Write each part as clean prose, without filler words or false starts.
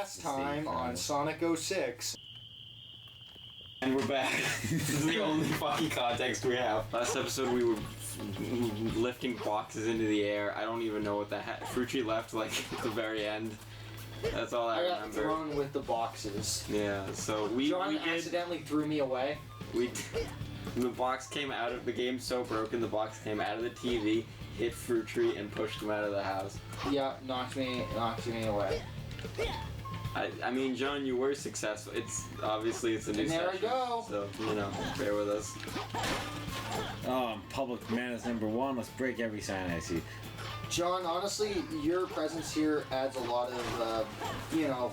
last time on Sonic 06. And we're back. This is the only fucking context we have. Last episode we were lifting boxes into the air. I don't even know what that Fruitree left like at the very end. That's all I got remember. thrown with the boxes. Yeah, so John accidentally threw me away. The box came out of the game so broken. The box came out of the TV, hit Fruitree, and pushed him out of the house. Yeah, knocked me away. I mean, John, you were successful. It's obviously it's a new And there session, I go. so you know, bear with us. Oh, public menace #1. Let's break every sign I see. John, honestly, your presence here adds a lot of,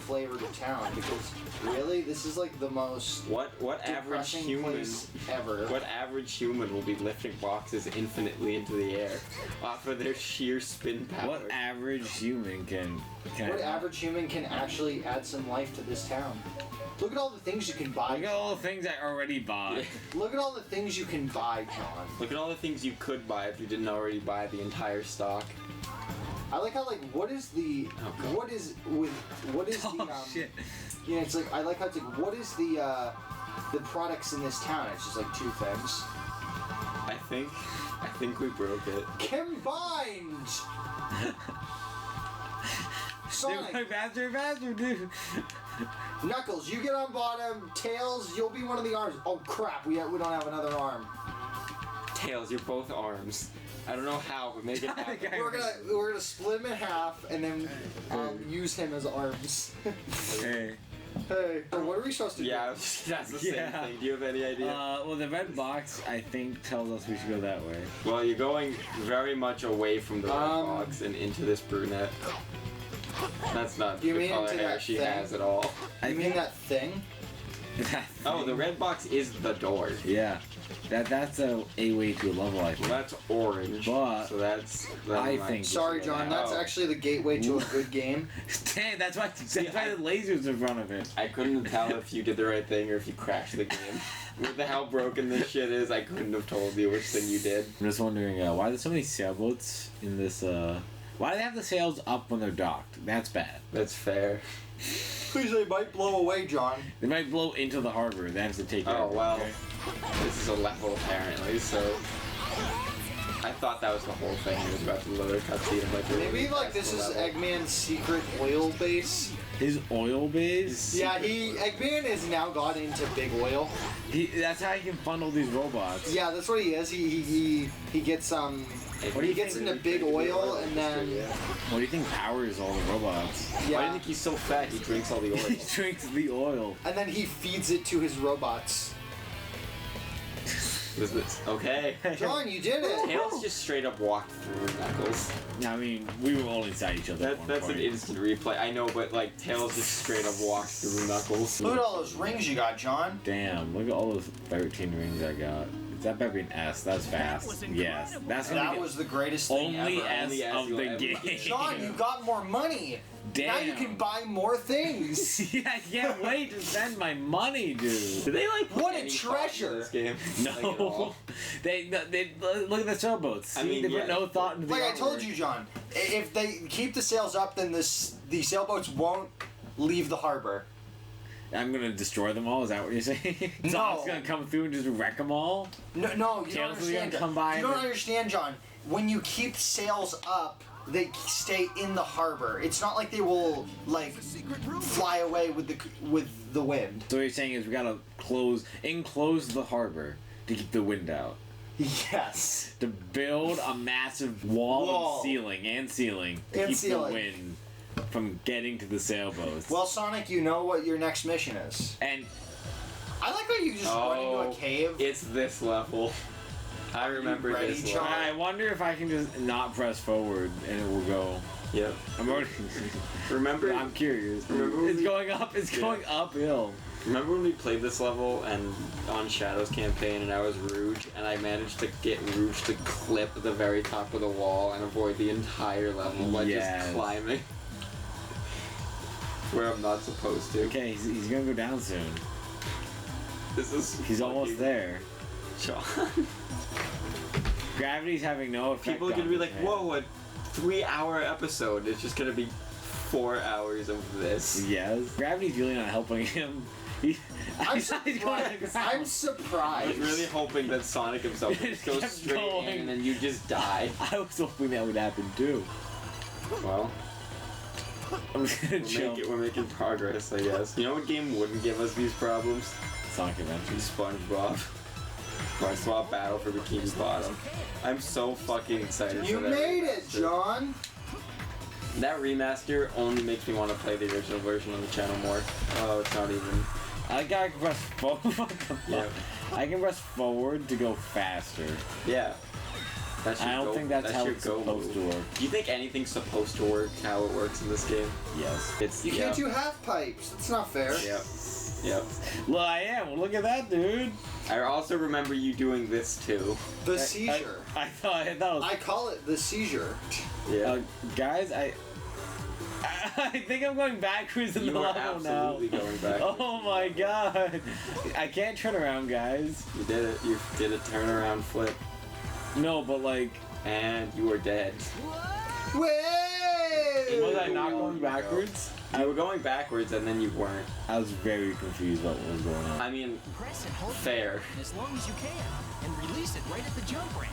flavor to town because really, this is like the most What average human place ever? What average human will be lifting boxes infinitely into the air off of their sheer spin power? What average human can What average human can actually add some life to this town? Look at all the things you can buy. Look at all the things I already bought. Look at all the things you can buy, John. Look at all the things you could buy if you didn't already buy the entire stock. I like how what is the Shit. Yeah, it's like I like how it's like what is the products in this town? It's just like two things. I think we broke it. Combined. Sonic. They're faster and faster, dude. Knuckles, you get on bottom. Tails, you'll be one of the arms. Oh crap, we don't have another arm. Tails, you're both arms. I don't know how, but make it happen. We're gonna split him in half and then use him as arms. Hey. Hey, so what are we supposed to do? Yeah, that's the same thing. Do you have any idea? Well, the red box, I think, tells us we should go that way. Well, you're going very much away from the red box and into this brunette. That's not the color hair she has at all. You mean that thing? Oh, the red box is the door. Yeah. That's a way to a level, I think. Well, that's orange. But so that's. I think. Sorry, John. That's actually the gateway to a good game. Dang, that's why the lasers in front of it. I couldn't tell if you did the right thing or if you crashed the game. With how broken this shit is, I couldn't have told you which thing you did. I'm just wondering why there's so many sailboats in this. Why do they have the sails up when they're docked? That's bad. That's fair. Please, they might blow away, John. They might blow into the harbor. They have to take care of it. Well, this is a level apparently, so I thought that was the whole thing. He was about to load a cutscene. Maybe like this is Eggman's secret oil base. His oil base? Yeah, Eggman has now got into big oil. That's how he can funnel these robots. Yeah, that's what he is. He gets he gets into big oil and then. What do you think powers all the robots? Yeah. Why do you think he's so fat? He drinks all the oil. He drinks the oil. And then he feeds it to his robots. Okay. John, you did it. Tails just straight up walked through Knuckles. I mean, we were all inside each other. That's an instant replay. I know, but like Tails just straight up walked through Knuckles. Look at all those rings you got, John. Damn, look at all those 13 rings I got. That better be an S. That's fast. Yes. That was the greatest thing only ever. S of the game. John, you got more money. Damn. Now you can buy more things. Yeah, I can't wait to spend my money, dude. Do they like what a any treasure thought in this game? No. they look at the sailboats. I mean, they put no thought into the Like I told you, John, if they keep the sails up, then the sailboats won't leave the harbor. I'm gonna destroy them all. Is that what you're saying? No. Sonic's gonna come through and just wreck them all. No, you don't understand. Come by you don't understand, John. When you keep sails up, they stay in the harbor. It's not like they will like fly away with the wind. So what you're saying is we gotta enclose the harbor to keep the wind out. Yes. To build a massive wall. And ceiling to keep the wind from getting to the sailboats. Well, Sonic, you know what your next mission is. And I like how you just run into a cave. It's this level. I remember this level. I wonder if I can just not press forward and it will go. Yep. I'm already. Remember? I'm curious. Remember it's going up. It's going uphill. Remember when we played this level and on Shadow's campaign and I was Rouge and I managed to get Rouge to clip the very top of the wall and avoid the entire level by just climbing where I'm not supposed to. Okay, he's gonna go down soon. He's almost there. John. Gravity's having no effect. People are gonna be like, "Whoa, a 3-hour episode is just gonna be 4 hours of this. Yes. Gravity's really not helping him. I'm surprised. I'm surprised. I was really hoping that Sonic himself would just go Kept straight going. in and then you just die. I was hoping that would happen too. Well, I'm just gonna jump. we're making progress, I guess. You know what game wouldn't give us these problems? Sonic Adventure. SpongeBob. SpongeBob Battle for Bikini Bottom. I'm so fucking excited You for that. made it, remaster. John. That remaster only makes me want to play the original version on the channel more. Oh, it's not even. I gotta press forward. Yeah. I can press forward to go faster. Yeah. That I don't think that's how your it's supposed to work. Do you think anything's supposed to work how it works in this game? Yes. It's You can't do half pipes. That's not fair. Yep. Yep. Look, I am. Look at that, dude. I also remember you doing this too. The seizure. I thought it was. I call it the seizure. Yeah. Guys, I think I'm going backwards in You the are level now. absolutely going back. Oh my god. I can't turn around, guys. You did it. You did a turnaround flip. No, but like, And you were dead. Way! was I not going backwards? You were going backwards and then you weren't. I was very confused about what was going on. I mean, Press and hold fair. the button as long as you can, and release it right at the jump ramp.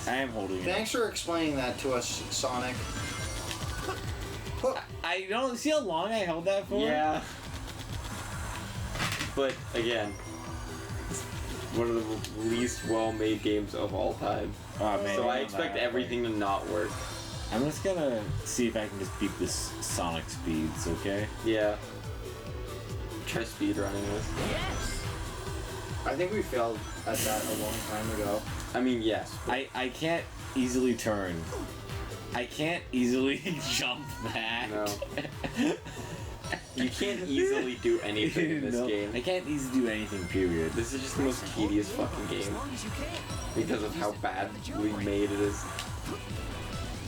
I am holding it. Thanks for explaining that to us, Sonic. I don't see how long I held that for. Yeah. But again, it's one of the least well-made games of all time. Oh man. So I I'm expect not- everything to not work. I'm just gonna see if I can just beat this Sonic speeds, okay? Yeah. Try speedrunning this. Yes! I think we failed at that a long time ago. I mean, yes. but I can't easily turn. I can't easily jump back. No. You can't easily do anything in this No, game. I can't easily do anything, period. This is just the most tedious fucking As game long as you can. because of how badly made it is.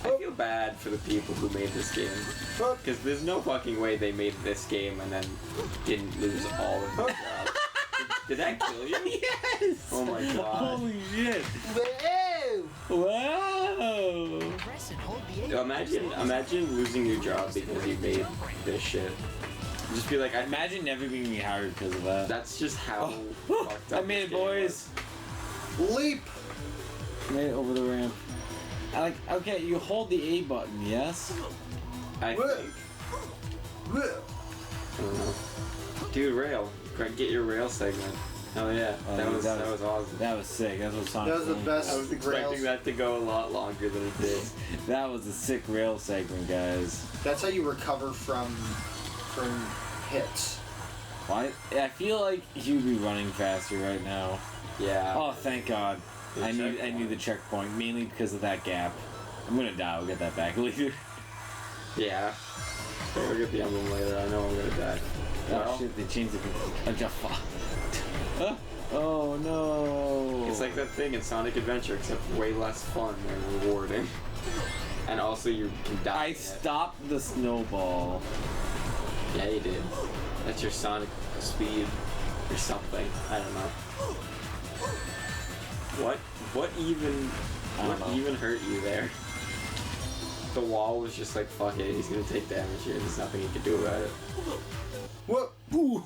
I feel bad for the people who made this game. Because there's no fucking way they made this game and then didn't lose all of their jobs. Did that kill you? Yes! Oh my god. Holy shit! Whoa! Wow! Press and hold the Imagine losing your job because you made this shit. Just be like, Imagine never being hired because of that. that's just how Oh, fucked up I made it, this game boys. Leap! Made it over the ramp. Okay, you hold the A button, yes? was. I Whoa. think. Whoa! I don't know. Dude, rail. Get your rail segment. Hell yeah. Oh, that was that was- awesome. That was sick. That's what Sonic. That was the best. I was expecting that to go a lot longer than it did. That was a sick rail segment, guys. That's how you recover from hits. Why? I feel like he would be running faster right now. Yeah. Oh, thank God. The I knew checkpoint. the checkpoint mainly because of that gap. I'm gonna die. I'll get that back later. Yeah. We'll get the emblem later. I know I'm gonna die. Oh Well, shit! They changed the. Oh no! it's like that thing in Sonic Adventure, except way less fun and rewarding. And also you can die. I in it. stopped the snowball. Yeah, you did. That's your Sonic speed or something. I don't know. What even I don't know. hurt you there? The wall was just like, fuck it, he's gonna take damage here. There's nothing he can do about it. What? Ooh.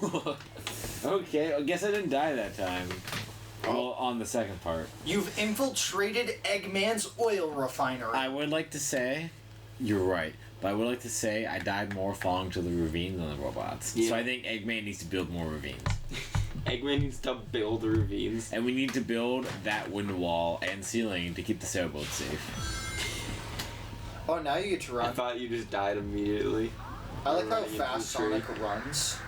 Okay, I guess I didn't die that time. Well, on the second part. You've infiltrated Eggman's oil refinery. I would like to say, you're right, but I would like to say I died more falling to the ravine than the robots. Yeah. So I think Eggman needs to build more ravines. Eggman needs to build ravines. And we need to build that window wall and ceiling to keep the sailboat safe. Oh, now you get to I run. thought you just died immediately. I like how Running into fast the tree. Sonic runs.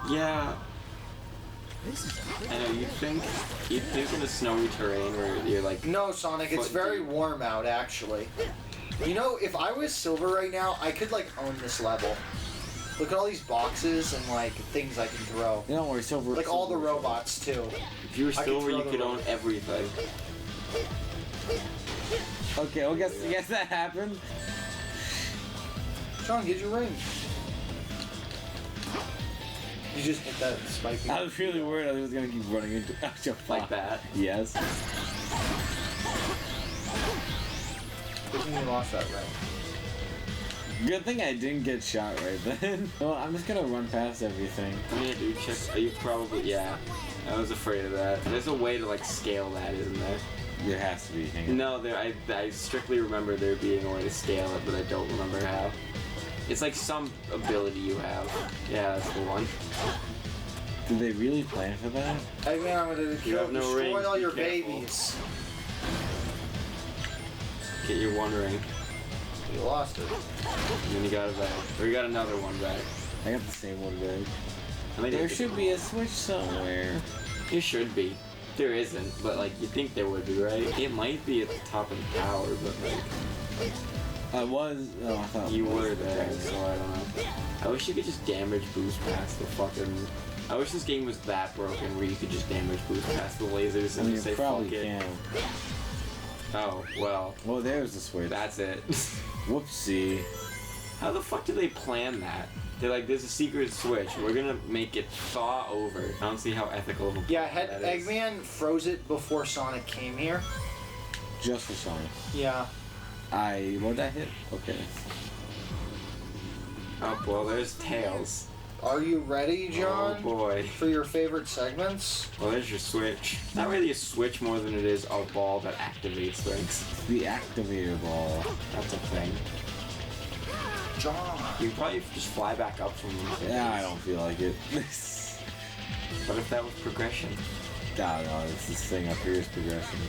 Yeah, This is a pretty I know. You'd think there's in a snowy terrain where you're like, No, Sonic, it's Foot very deep. warm out, actually. You know, if I was Silver right now, I could, like, own this level. Look at all these boxes and, like, things I can throw. Don't worry, Silver. Like, all the robots, too. if you were I could Silver, throw you the could own robot. everything. Okay, well, guess that happened. Sean, get your ring. You just hit that spike. I was really worried I was gonna keep running into. Like that. Yes. Good thing you lost that ring. Good thing I didn't get shot right then. Well, I'm just gonna run past everything. Yeah, dude, check. You probably, yeah. I was afraid of that. There's a way to like scale that, isn't there? There has to be. Hang on. No, I strictly remember there being a way to scale it, but I don't remember how. It's like some ability you have. Yeah, that's the one. Did they really plan for that? Eggman, I'm gonna You have no destroy rings, all be your careful. babies. Get your one ring. You lost it. And then you got it back. Or you got another one back. I got the same one back. I think There it's- should be a switch somewhere. There should be. There isn't, but like you think there would be, right? It might be at the top of the tower, but like I was. Oh, I thought you it was were there, so I don't know. I wish you could just damage boost past the fucking. I wish this game was that broken where you could just damage boost past the lasers I and mean, just you say probably fuck it. can. Oh well, Well, there's the switch. that's it. Whoopsie. How the fuck do they plan that? They're like, there's a secret switch. We're gonna make it thaw over. I don't see how ethical of a Yeah, plan that is. Eggman froze it before Sonic came here. Just for Sonic. Yeah. What did I hit? Okay. Oh well, there's Tails. Are you ready, John? Oh boy. For your favorite segments? Well, there's your switch. It's not really a switch more than it is a ball that activates things. The activator ball. That's a thing. John. You can probably just fly back up from them. Yeah, I don't feel like it. But if that was progression. God, no, it's this thing up here is progression.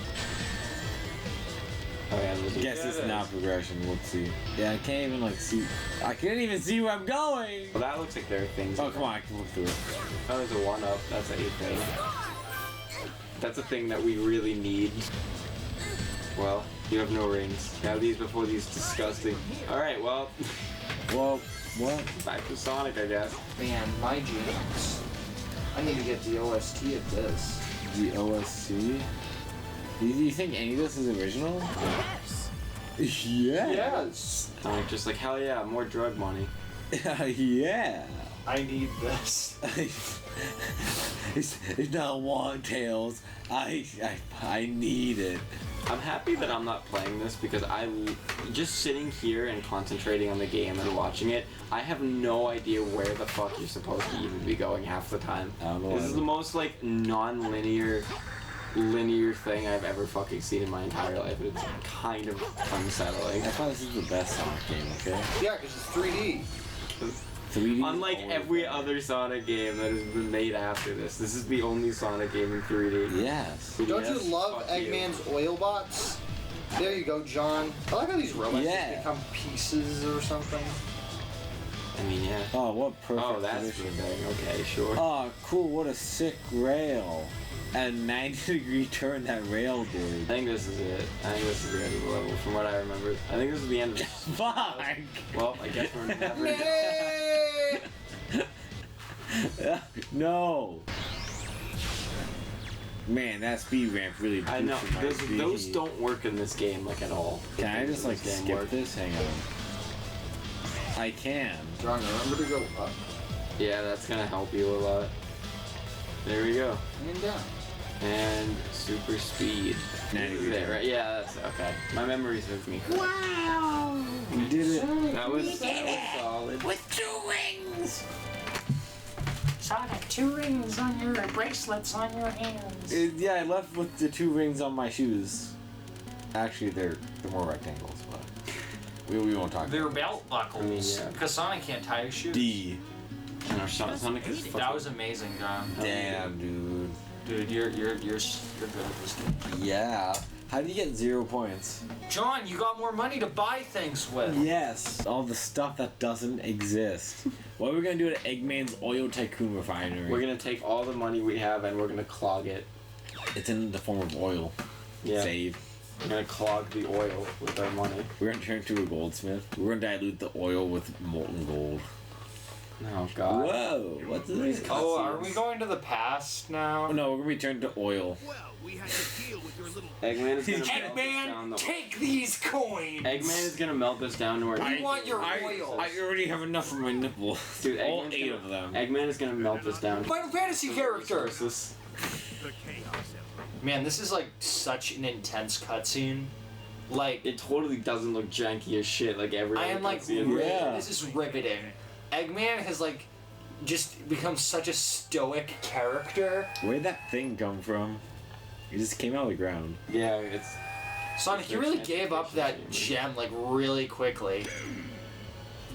Oh yeah, there's a Guess it's not progression. Whoopsie. Yeah, I can't even like see. I can't even see where I'm going. Well, that looks like there are things. Oh, come on, I can look through it. Oh, there's a one up. That's a thing. That's a thing that we really need. Well, you have no rings. Have these before these disgusting. Alright, well, Well, what? back to Sonic, I guess. Man, my jams. I need to get the OST of this. The OSC? Do you think any of this is original? Yes. Yeah. Yes. Sonic just like, hell yeah, more drug money. Yeah. I need this. It's not want Tails. I need it. I'm happy that I'm not playing this because just sitting here and concentrating on the game and watching it, I have no idea where the fuck you're supposed to even be going half the time. I don't know. This is the most like non-linear thing I've ever fucking seen in my entire life. It's kind of unsettling. That's why this is the best Sonic game, okay? Yeah, because it's 3D. 3D. Unlike every other Sonic game that has been made after this is the only Sonic game in 3D. Yes. Don't you Yes, love fuck you. Eggman's oil bots? There you go, John. I like how these robots Yeah. just become pieces or something. I mean, yeah. Oh, what perfect Oh, that's the position. thing. Okay, sure. Oh, cool. What a sick rail. And 90-degree turn that rail I did. think this is it. I think this is the end of the level, from what I remember. I think this is the end of the... Fuck! Well, I guess we're never... No! Man, that speed ramp really I know. boosted my speed. Those don't work in this game, like, at all. Can I just, like, This game skip work. this? Hang on. I can. John, remember to go up Yeah, that's gonna help you a lot. There we go. and down. And super speed. 90 This is it, right? Yeah, that's okay. My memory serves me. Wow! We did it. That was solid. With 2 rings. Sonic, 2 rings on your bracelets on your hands. Yeah, I left with the 2 rings on my shoes. Actually, they're more rectangles, but we won't talk They're about belt buckles. I mean, yeah. Because Sonic can't tie his shoes. D. And our Sonic is fucking... That was amazing, John. Damn, dude. Dude, you're good at this game. Yeah. How do you get 0 points? John, you got more money to buy things with. Yes. All the stuff that doesn't exist. What are we gonna do at Eggman's Oil Tycoon Refinery? We're gonna take all the money we have and we're gonna clog it. It's in the form of oil. Yeah. Save. We're gonna clog the oil with our money. We're gonna turn into a goldsmith. We're gonna dilute the oil with molten gold. Oh god. Whoa! What's this? Oh, are we going to the past now? Oh, no, we're gonna be turned to oil. Well, we had to deal with your little... Eggman is gonna melt this down Eggman, the... take these coins! Eggman is gonna melt this down to our... I want your oil. I already have enough of my nipples. Dude, all Eggman's 8 gonna- of them. Eggman is gonna melt this down. Final Fantasy character! This. The chaos element. Man, this is like such an intense cutscene. Like, It totally doesn't look janky as shit like every I other am like, cutscene. Yeah. this is riveting. Eggman has like just become such a stoic character. Where'd that thing come from? It just came out of the ground. Yeah, it's Sonic, you really gave up that gem like really quickly.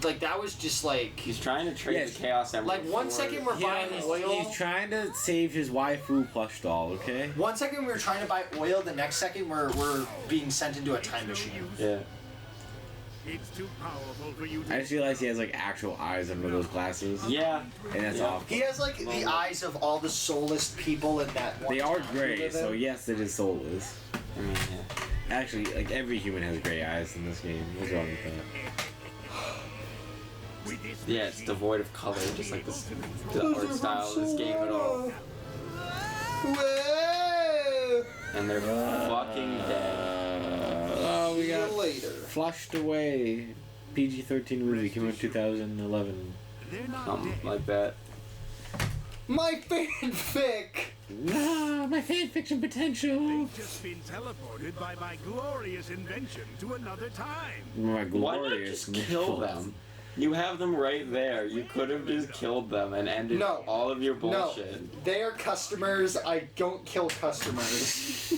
Like that was just like he's trying to trade Yes. the Chaos Emerald. like 1 for- second we're buying oil. He's trying to save his waifu plush doll, okay? 1 second we were trying to buy oil. The next second we're being sent into a time machine. Yeah. It's too powerful for you to I just realized he has like actual eyes under those glasses. Yeah. And that's Yeah. awful. He has like the eyes of all the soulless people in that one They are town we gray, live so in. yes, it is soulless. I mean, yeah. Actually, like every human has gray eyes in this game. What's wrong with that? with this Yeah, it's devoid of color, just like this, the art style of this game at all. Whoa! And they're fucking dead. Oh, we See got you later. flushed away. PG-13 movie came out in 2011. they're not Something dead. like that. My fanfic. Ah, my fanfiction potential. They've just been teleported by my glorious invention to another time. My Why not glorious just kill mission. them? You have them right there. You could have just killed them and ended No. all of your No, bullshit. they are customers. I don't kill customers.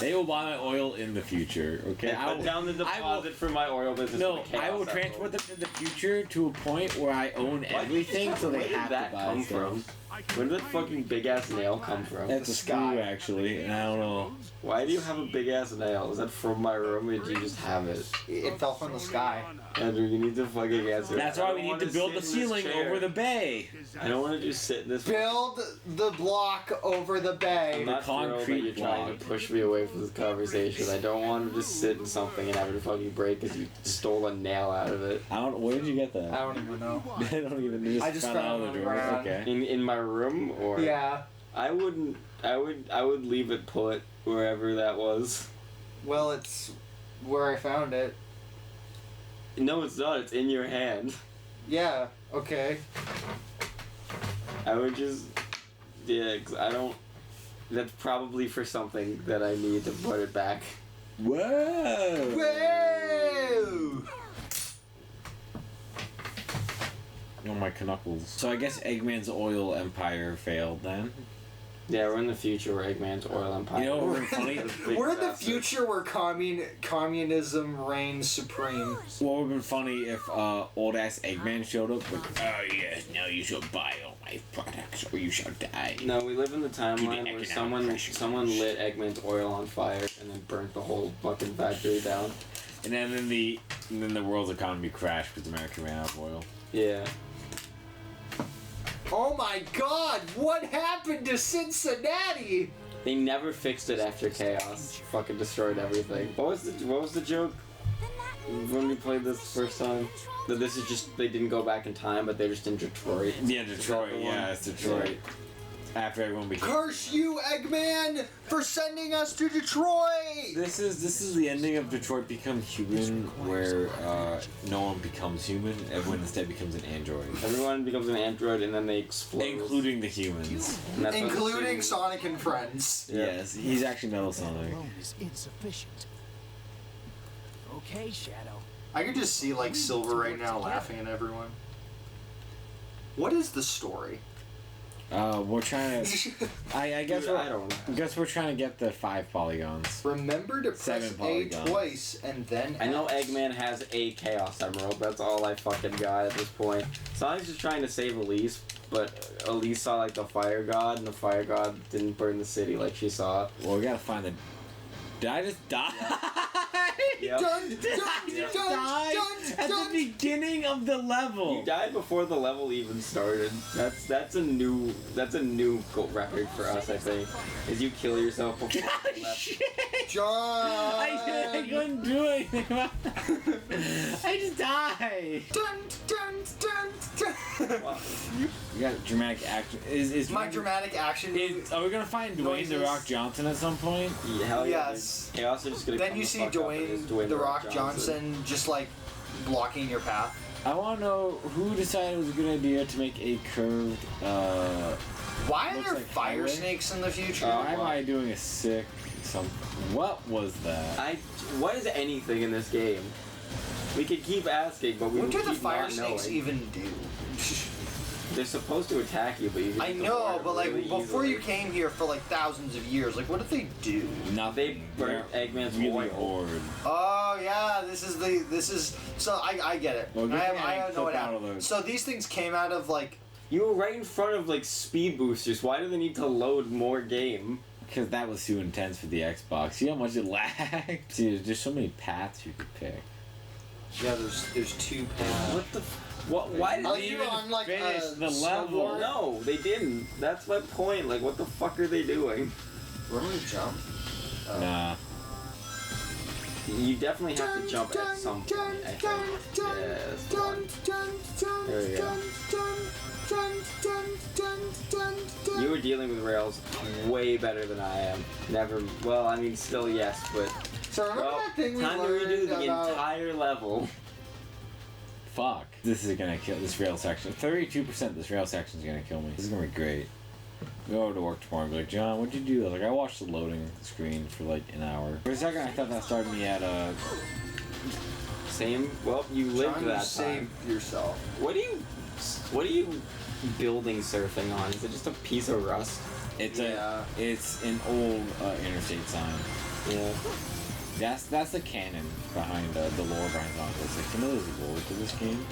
They will buy my oil in the future, okay? Yeah, put down the deposit for my oil business. No, for the I will Chaos transport Emerald. them to the future to a point where I own everything, so they Where did have that to buy come stuff. from? Where did that fucking big ass nail come from? That's The a sky. screw, actually, and I don't know. Why do you have a big ass nail? Is that from my room or did you just have it? It fell from the sky. Andrew, you need to fucking answer. That's I why don't we need wanna to build sit the in this ceiling chair. over the bay. I don't want to just sit in this. Build the block over the I'm bay. not thrilled that concrete you're trying block. to push me away from this conversation. I don't want to just sit in something and have it fucking break because you stole a nail out of it. I don't. Where did you get that? I don't even know. I don't even know. I just found found out it of on the the drawer. ground. Okay. In my room or Yeah. I wouldn't. I would leave it put wherever that was. Well, it's where I found it. No, it's not. It's in your hand. Yeah. Okay. I would just. Yeah, 'cause I don't. That's probably for something that I need to put it back. Whoa! Whoa! Oh my knuckles. So I guess Eggman's oil empire failed then. Yeah, we're in the future where Eggman's oil empire. You know what would be funny? We're in the future where communism reigns supreme. What would have been funny if old ass Eggman showed up like, oh yes, now you shall buy all my products or you shall die. No, we live in the timeline where economic someone pressure. lit Eggman's oil on fire and then burnt the whole fucking factory down. And then the world's economy crashed because America ran out of oil. Yeah. Oh my God! What happened to Cincinnati? They never fixed it after Chaos. Fucking destroyed everything. What was the joke when we played this the first time? That this is just they didn't go back in time, but they're just in Detroit. Yeah, Is that Detroit. the one? Yeah, it's Detroit. After everyone became. Curse you, Eggman, for sending us to Detroit! This is the ending of Detroit Become Human, where no one becomes human. Everyone instead becomes an android, Everyone becomes an android and then they explode. including the humans. And that's what the Including series- Sonic and Friends. Yeah. Yes, he's actually Metal Sonic. Alone is insufficient. Okay, Shadow. I could just see like Silver right now laughing at everyone. What is the story? We're trying to. I guess Dude, I don't know. I guess we're trying to get the 5 polygons. Remember to press 7 A polygons. twice and then I know X. Eggman has a Chaos Emerald. That's all I fucking got at this point. Sonic's just trying to save Elise, but Elise saw like the fire god, and the fire god didn't burn the city like she saw. Well, we gotta find the. Did I just die? Yep. Dun, I dun, just dun, died dun, at dun. the beginning of the level. You died before the level even started. That's a new gold record for us, I think. Is you kill yourself before you left. John! I couldn't do anything about that. I just died. Dun, dun, dun, dun. We got dramatic action. Is My dramatic action. Are we gonna find Dwayne The noises. Rock Johnson at some point? Yeah, hell yeah. Yes. Hey, also just gonna Then come you the see fuck up and it's Dwayne The Rock Johnson just like blocking your path. I want to know who decided it was a good idea to make a curved. Why are Looks there like fire highway. snakes in the future? Why am I doing a sick What was that? What is anything in this game? We could keep asking, but we What do keep the fire not snakes knowing. even do? They're supposed to attack you, but you. I can know, avoid but like really before easily. you came here for like thousands of years, like what did they do? Nothing. They burnt They're Eggman's really oil. bored. Oh yeah, this is so I get it. Well, good thing I I know what took out of happened. those. So these things came out of like You were right in front of like speed boosters. Why do they need to load more game? Because that was too intense for the Xbox. See how much it lagged? See, there's just so many paths you could pick. yeah, there's two paths. What the? What? Why did Oh, they you're on like finish a the level. snowboard? No, they didn't. That's my point. Like, what the fuck are they doing? Where do we jump? Nah. You definitely have to jump at some point, I think. Yes. There we go. You were dealing with rails way better than I am. Never. Well, I mean, still yes, but. So remember Well, that thing we time to learned redo the about? entire level. Fuck. This is gonna kill this rail section. 32% of this rail section is gonna kill me. This is gonna be great. Go over to work tomorrow and be like, John, what'd you do? Like, I watched the loading screen for like an hour. For a second, I thought that started me at Same. Well, you lived Trying to that time. save yourself. What are you building surfing on? Is it just a piece of rust? it's Yeah. it's an old interstate sign. Yeah. That's the canon behind the lore behind it. It's like, you know, there's a lore to this game.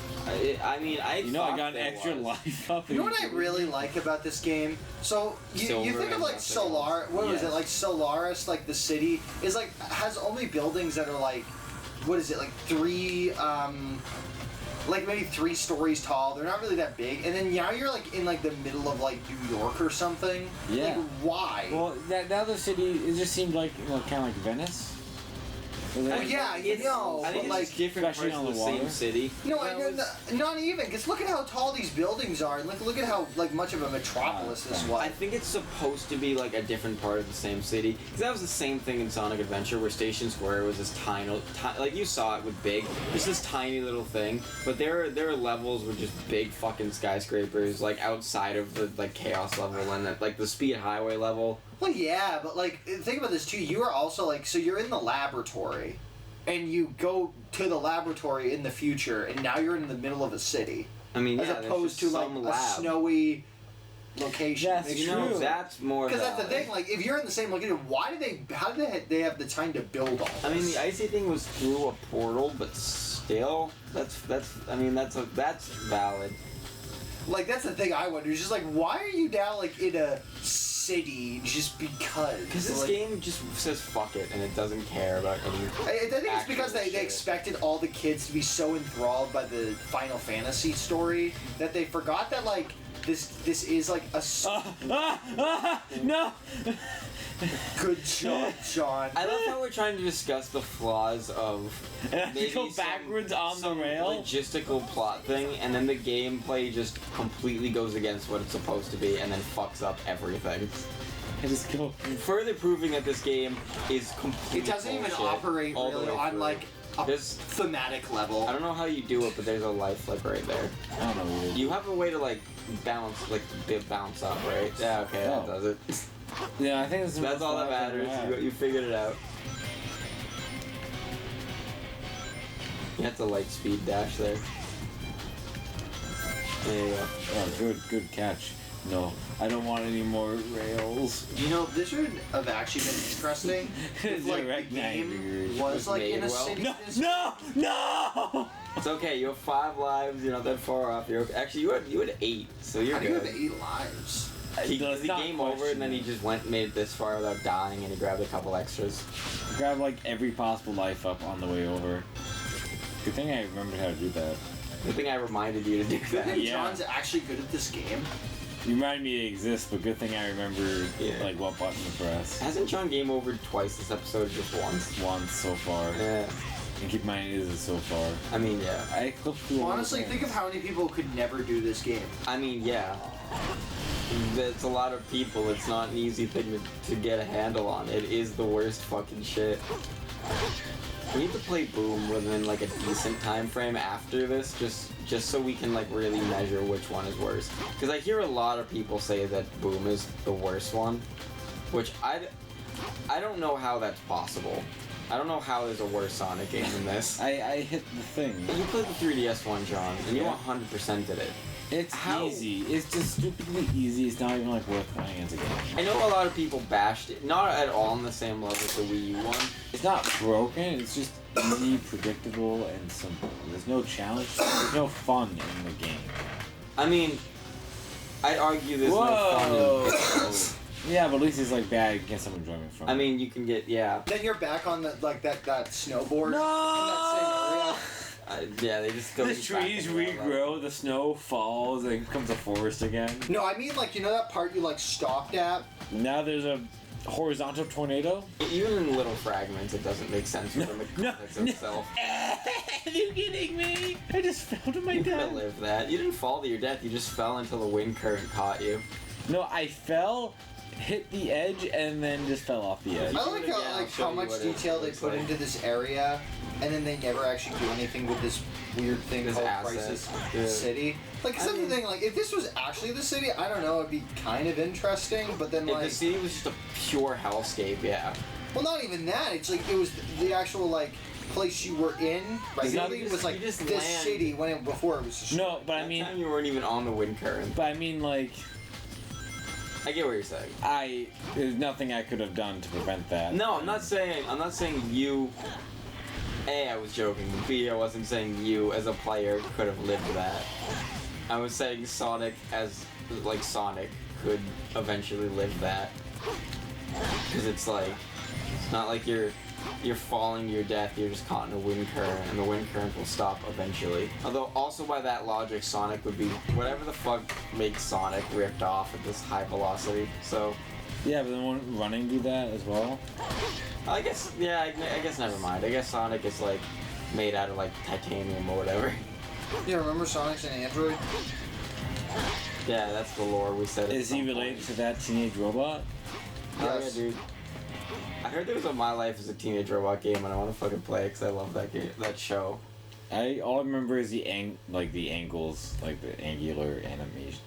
I mean, I. You know, I thought got an there extra was. life up. You know what I really like about this game? So you Silver think of and like nothing Solar. else. What was Yes. it like? Solaris, like the city is like has only buildings that are like, what is it like three like maybe 3 stories tall. They're not really that big. And then now you're like in like the middle of like New York or something. Yeah. Like why? Well, that the other city, it just seemed like, you know, kind of like Venice. Well, yeah, you know, I think but it's like different especially parts on of the the same water. city. no, That not even. Because look at how tall these buildings are, and look at how like much of a metropolis this fine. was. I think it's supposed to be like a different part of the same city. Because that was the same thing in Sonic Adventure, where Station Square was this tiny, like you saw it with Big, just this tiny little thing. But there are levels with just big fucking skyscrapers, like outside of the like Chaos level and like the Speed Highway level. Well, yeah, but like think about this too. You are also like so you're in the laboratory, and you go to the laboratory in the future, and now you're in the middle of a city, I mean, as yeah, there's opposed to just like some a lab. snowy location. That's You know, true. that's more. Because that's the valid. thing. Like, if you're in the same location, why do they? How do they have the time to build all this? I mean, the icy thing was through a portal, but still, that's valid. Like that's the thing I wonder. It's just like, why are you now like in a city just because? Because this Like, game just says fuck it, and it doesn't care about any. I think it's because actual they shit. expected all the kids to be so enthralled by the Final Fantasy story that they forgot that like this is like a No! good job, John. I love how we're trying to discuss the flaws of And I have to maybe go backwards on the some rail? logistical plot thing, and then the gameplay just completely goes against what it's supposed to be, and then fucks up everything. I just go. Further proving that this game is complete It doesn't even bullshit operate all the really way on through. like a There's- thematic level. I don't know how you do it, but there's a life flip right there. I don't know. Weird. You have a way to like bounce up, right? Yeah, okay, that Oh. does it. Yeah, I think this is That's all that matters. You figured it out. You have to light speed dash there. There you go. Oh, good catch. No, I don't want any more rails. You know, this would have actually been interesting if like the Direct game navigation. was like in a made well. city. No, this- no! It's okay. You have 5 lives. You're not that far off. You're okay. Actually, you had 8, so you're How do you have good. 8 lives? He Let's the not game over, and then he question just made it this far without dying, and he grabbed a couple extras. Grab like every possible life up on the way over. Good thing I remembered how to do that. Good thing I reminded you to do I that. think Yeah. John's actually good at this game. You remind me it exists, but good thing I remember Yeah. like what button to press. Hasn't John game over twice this episode, just once? Once so far. Yeah. And keep in mind it is so far. I mean, yeah. I clipped through all Honestly, the think of how many people could never do this game. I mean, yeah. That's a lot of people. It's not an easy thing to get a handle on. It is the worst fucking shit. We need to play Boom within like a decent time frame after this, just so we can like really measure which one is worse. Because I hear a lot of people say that Boom is the worst one, which I don't know how that's possible. I don't know how there's a worse Sonic game than this. I hit the thing. You played the 3DS one, John, and you Yeah. 100%ed it. It's How? easy. It's just stupidly easy. It's not even like worth playing as a game. I know a lot of people bashed it, not at all on the same level as the Wii U one. It's not broken. It's just easy, predictable, and simple. There's no challenge. There's no fun in the game. I mean, I'd argue there's no Whoa. fun in it. Yeah, but at least it's like bad. You get some enjoyment from it. I mean, you can get, yeah. Then you're back on the that snowboard in that same area. Yeah, they just go. the trees regrow, the snow falls, and it becomes a forest again. No, I mean like you know that part you like stopped at. Now there's a horizontal tornado. Even in little fragments, it doesn't make sense within the context of itself. Are you kidding me? I just fell to my You could death. have lived that. You didn't fall to your death. You just fell until the wind current caught you. No, I fell, hit the edge, and then just fell off the edge. I like Again, I'll show how you much what it detail they looks put like. into this area, and then they never actually do anything with this weird thing This called asset. Crisis Yeah. City. Like I something mean- like if this was actually the city, I don't know, it'd be kind of interesting. But then If like, the city was just a pure hellscape, yeah. well, not even that. It's like it was the actual like place you were in regularly just- was like you just this land. city when it before it was. Just No, but I That mean, time you weren't even on the wind current. like, I get what you're saying. there's nothing I could have done to prevent that. No, I'm not saying you. A, I was joking. B, I wasn't saying you as a player could have lived that. I was saying Sonic like Sonic could eventually live that. Because it's not like you're falling to your death, you're just caught in a wind current, and the wind current will stop eventually. Although, also by that logic, Sonic would be whatever the fuck makes Sonic ripped off at this high velocity. So, Yeah, but then won't running do that as well? I guess, yeah, I guess never mind. I guess Sonic is like made out of like titanium or whatever. Yeah, remember Sonic's an android? Yeah, that's the lore we said. Is he related to that teenage robot? Oh yeah, Yes. dude. I heard there was a My Life as a Teenage Robot game, and I want to fucking play it because I love that game, that show. All I remember is the angles, like the angular animation.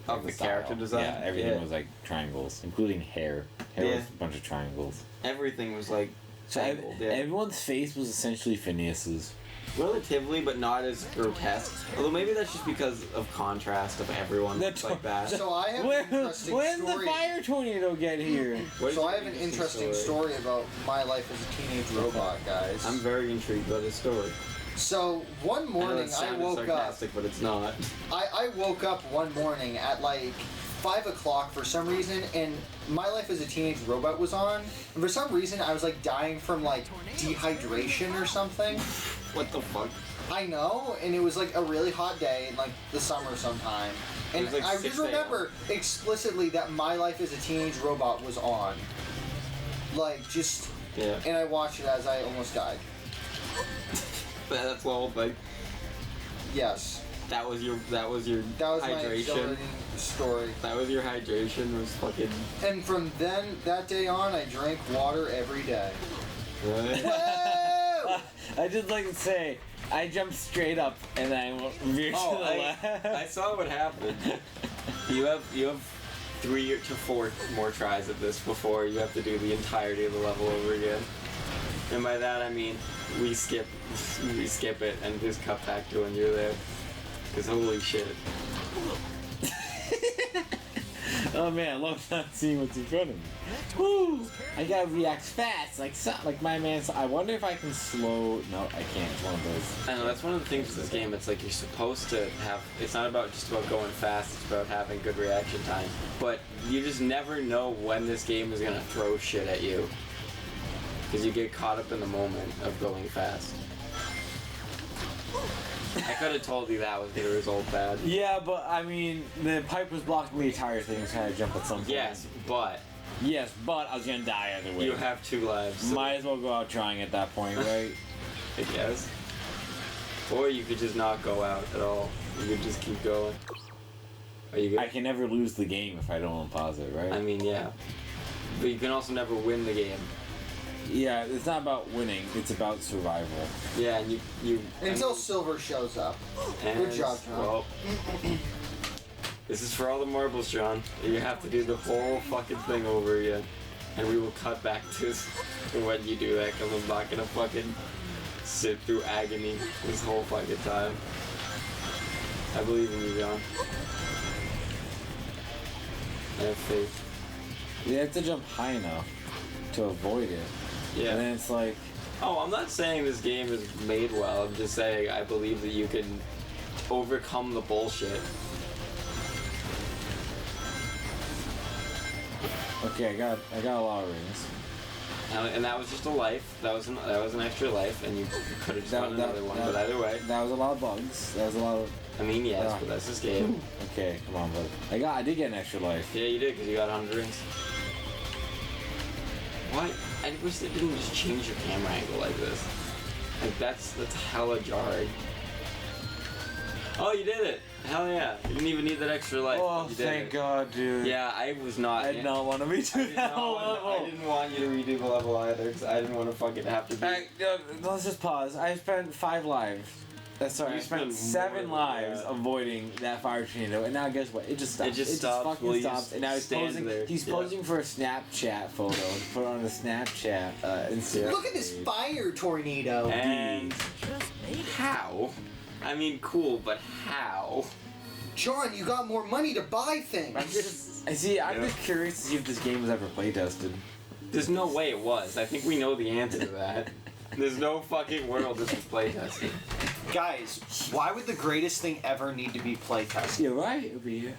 Of the character design? Yeah, everything Yeah. was like triangles, including hair. Hair Yeah. was a bunch of triangles. Everything was like So angled, yeah. everyone's face was essentially Phineas's. Relatively, but not as grotesque. Although maybe that's just because of contrast of everyone like that. So I have When, an interesting when the story. fire tornado get here? What is So your I have an interesting story about my life as a teenage robot, guys. I'm very intrigued by this story. So one I know morning it I sounded woke up. sarcastic, but it's not. I woke up one morning at like 5 o'clock for some reason, and My Life as a Teenage Robot was on. And for some reason, I was like dying from like dehydration or something. What the fuck? I know, and it was like a really hot day in like the summer sometime. And It was, like, I 6 just a.m. remember explicitly that My Life as a Teenage Robot was on. Like just, Yeah. and I watched it as I almost died. That's the whole thing. Yes, That was your that was my hydration. exhilarating story. That was your hydration. Was fucking. And from that day on, I drank water every day. Whoa! I just like to say, I jumped straight up and I veered Oh, to the left. I saw what happened. You have 3 to 4 more tries of this before you have to do the entirety of the level over again. And by that I mean we skip it and just cut back to when you're there. Cause holy shit. Oh man, I love not seeing what's in front of me. Woo! I gotta react fast, like my man. I wonder if I can slow. No, I can't. It's one of those. I know that's one of the things with this game. It's like you're supposed to have. It's not about just about going fast. It's about having good reaction time. But you just never know when this game is gonna throw shit at you. Because you get caught up in the moment of going fast. I could have told you that was gonna result bad. Yeah, but I mean, the pipe was blocking the entire thing. Was trying to jump at some point. Yes, but Yes, but I was gonna die either way. you have 2 lives. So Might as well go out trying at that point, right? I guess. Or you could just not go out at all. You could just keep going. Are you good? I can never lose the game if I don't unpause it, right? I mean, yeah. But you can also never win the game. Yeah, it's not about winning. It's about survival. Yeah, and you Until Silver shows up. Good job, John. Well, this is for all the marbles, John. You have to do the whole fucking thing over again. And we will cut back to when you do that, because I'm not gonna fucking sit through agony this whole fucking time. I believe in you, John. I have faith. You have to jump high enough to avoid it. Yeah. And then it's like, Oh, I'm not saying this game is made well. I'm just saying I believe that you can overcome the bullshit. okay, I got a lot of rings. And that was just a life. That was an extra life, and you could have just won another one. But either way, That was a lot of bugs. That was a lot of. I mean, yes, Yeah. but that's this game. Okay, come on, bud. I did get an extra life. Yeah, you did, because you got 100 rings. What? I wish they didn't just change your camera angle like this. Like, that's hella jarring. Oh, you did it! Hell yeah. You didn't even need that extra life. Oh, you did thank it. God, dude. Yeah, I was not. I did not want to redo I that whole level. didn't want you to redo the level either, because I didn't want to fucking have to be. Let's just pause. I spent 5 lives. Sorry, You I spent spent 7 more than lives that. avoiding that fire tornado, and now guess what? It just stops. It just stops fucking while you stops. And now he's stand posing. there. He's Yeah. posing for a Snapchat photo to put on a Snapchat Instagram. Look at this fire tornado. And how? I mean, cool, but how? John, you got more money to buy things. I'm just curious to see if this game was ever playtested. There's no way it was. I think we know the answer to that. There's no fucking world this was playtested. Guys, why would the greatest thing ever need to be playtested? You're right. It'll be.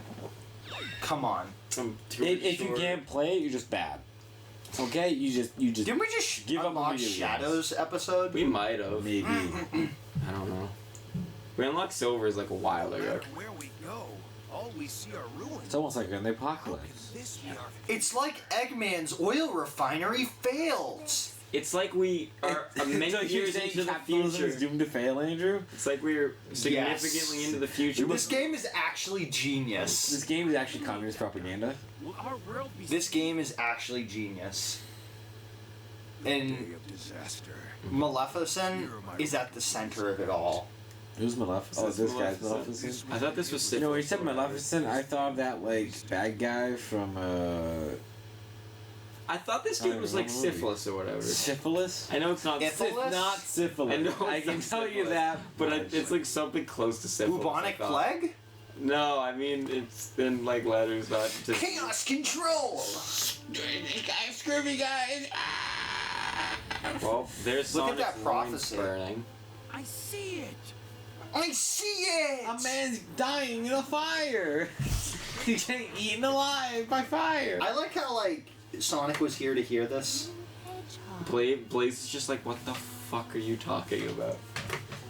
Come on. I'm too If you sure. can't play it, you're just bad. Okay, you just. Didn't we just Give up unlock immediately. Shadows episode? We might have. maybe. I don't know. We unlocked Silvers like a while No ago. matter where we go, all we see are ruins. It's almost like in the apocalypse. This be our It's like Eggman's oil refinery failed. It's like we are many So you're years saying into the capitalism future. is doomed to fail, Andrew? It's like we're significantly Yes. into the future. This game is actually genius. This game is actually communist propaganda. will our world be This game is actually genius. day And of disaster. Maleficent is at the center of it all. Who's Maleficent? Oh, Is this this guy's Maleficent? Maleficent. I thought this was You know, when you said Syphilis or whatever. Maleficent, I thought of that, like, bad guy from, I thought this I game don't was like know. syphilis or whatever. Syphilis? I know it's not It's It's not syphilis. I know I it's can not tell you syphilis, that. but it's like something close to syphilis. I Bubonic thought. plague? No, I mean it's in like letters, not just. Chaos control! Guys, screw me, guys! Well, there's Look at Sonic's that loins prophecy. burning. I see it. I see it! A man's dying in a fire! He's getting eaten alive by fire! I like how, like, Sonic was here to hear this. Blaze is just like, what the fuck are you talking about?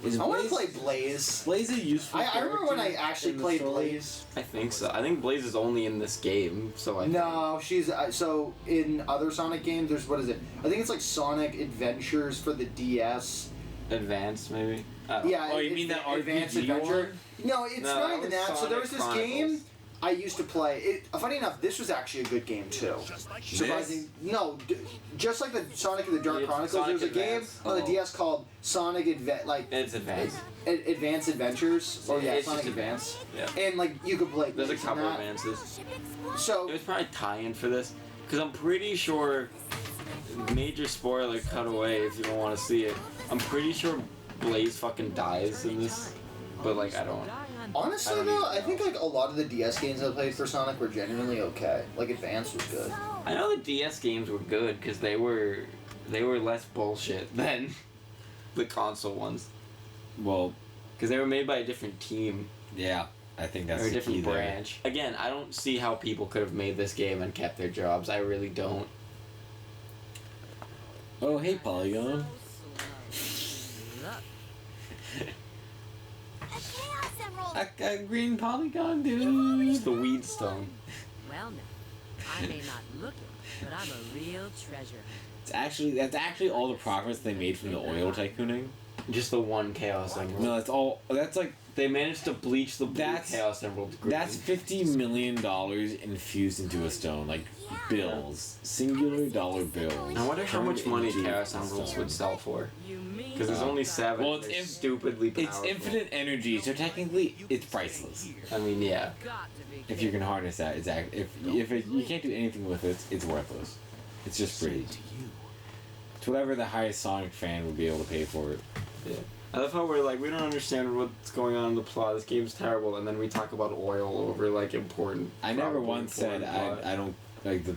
Is I want to Blaze- play Blaze. Blaze a useful I remember when I character actually in the played story? Blaze. I think so. I think Blaze is only in this game, so I. No, she's so in other Sonic games. There's what is it? I think it's like Sonic Adventures for the DS. Advanced maybe. I don't Yeah. Oh, you mean that Advanced RPG Adventure? one? No, it's No, not that even was that. So there was Sonic this game I used to play. Funny enough, this was actually a good game too. Just like Surprising. No, just like the Sonic and the Dark Yeah, Chronicles, Sonic there was a Advance. game on the Oh. DS called Sonic It's advanced. Advanced Adventures. Or yeah, It's Sonic just Advance. Yeah. And like you could play. There's a Blaze in couple that. advances. So It was probably tie-in for this, because I'm pretty sure. Major spoiler cut away if you don't want to see it. I'm pretty sure Blaze fucking dies in this, but like I don't. honestly I don't though, even I know. think like a lot of the DS games I played for Sonic were genuinely okay. Like Advance was good. I know the DS games were good because they were less bullshit than the console ones, Well, because they were made by a different team yeah, I think that's or a the key different there. branch. Again, I don't see how people could have made this game and kept their jobs. I really don't. Oh, hey, Polygon. A green polygon, dude. It's the weed stone. Well, now, I may not look it, but I'm a real treasure. That's actually all the profits they made from the oil tycooning. Just the one Chaos Emerald. No, that's all. That's like They managed to bleach the blue That's- Chaos Emerald green. that's $50 million infused into a stone, like bills, singular dollar bills. I wonder how turned much money into Chaos a Emeralds stone. would sell for. You mean Because there's only 7. Well, it's They're inf- stupidly It's powerful. infinite energy, so technically it's priceless. I mean, yeah. got to be If you can harness that, you can't do anything with it, it's worthless. It's just free. It's whatever the highest Sonic fan would be able to pay for it. Yeah. I love how we're like, we don't understand what's going on in the plot. This game's terrible, and then we talk about oil over like important. I never probably once said important plot. I don't like the.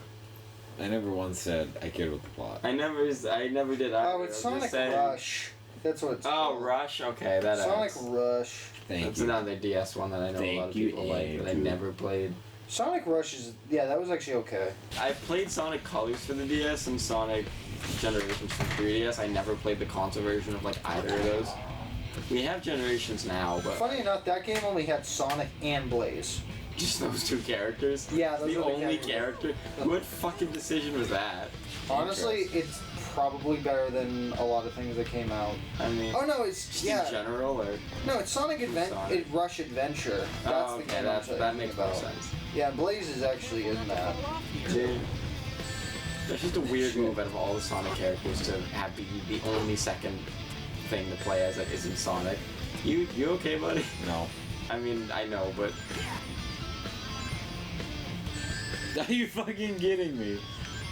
I never once said I cared about the plot. I never did. Either. Oh, it's I was just Sonic saying- Rush. That's what it's Oh, called. Rush. Okay, that Sonic adds. Rush. Thank That's you. another DS one that I know a lot Thank of you, people like that I Andrew. never played. Sonic Rush is that was actually okay. I played Sonic Colors for the DS and Sonic Generations for 3DS. I never played the console version of like either of those. We have Generations now, but Funny enough, that game only had Sonic and Blaze. just those two characters. Yeah, those the are the only characters. character. What fucking decision was that? Honestly, it's probably better than a lot of things that came out. I mean, Oh no, it's just yeah. in general, or No, it's Sonic Sonic. Rush Adventure. That's oh, the okay, game that makes more about. sense. Yeah, Blaze is actually in that. Dude. That's just a weird move out of all the Sonic characters to have be the only second thing to play as it is in Sonic. You okay, buddy? No. I mean, I know, but Are you fucking kidding me?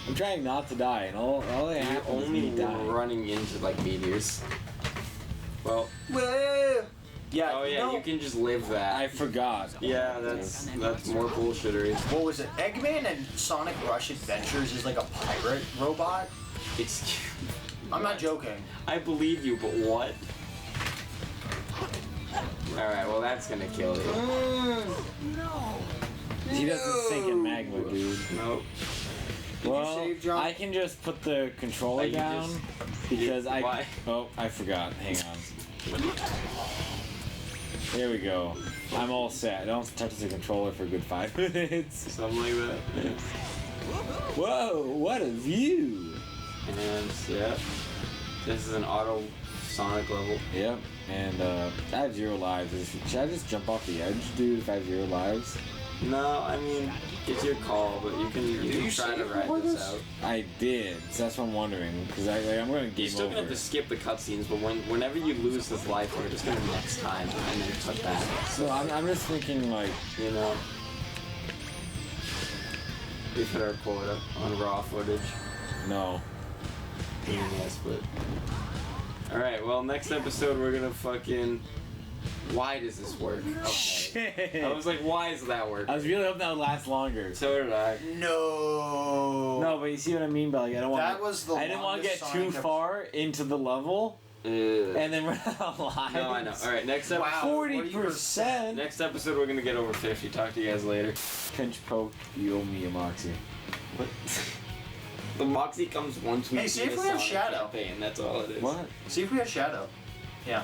I'm trying not to die, and all that you're happens is only me dying. running into like meteors. Well, Yeah. oh yeah, you can just live that. I forgot. Yeah, that's more bullshittery. What was it? Eggman and Sonic Rush Adventures is like a pirate robot. It's. I'm not joking. I believe you, but what? All right, well that's gonna kill you. He doesn't sink in magma, dude. Nope. Well, save, John? I can just put the controller You down because I. why? Oh, I forgot. Hang on. There we go. I'm all set. I don't have to touch the controller for a good 5 minutes. Something like that. Whoa! What a view! And yeah, this is an auto Sonic level. Yep. And I have 0 lives. Should I just jump off the edge, dude? If I have 0 lives? No, I mean it's your call, but you can you try to save ride before this this? out. I did. So that's what I'm wondering. Because I'm going to game You're still over. gonna have to skip the cutscenes, but whenever you lose this life, we're just gonna next time and then cut back. So I'm just thinking like. You know, we've hit our quota on raw footage. No. Yes, but all right. Well, next episode we're gonna fucking. Why does this work? Okay. I was like, why is that working? I was really hoping that would last longer. So did I. No. No, but you see what I mean by like I don't want. That was the I didn't want to get longest too Sonic far into the level and then run out of lives. No, I know. All right, next episode. Wow. 40%. Next episode we're gonna get over 50. Talk to you guys later. Pinch poke. You owe me a moxie. What? The Moxie comes once we Hey, see beat if a we have Sonic Shadow. campaign. That's all it is. What? See if we have Shadow. Yeah.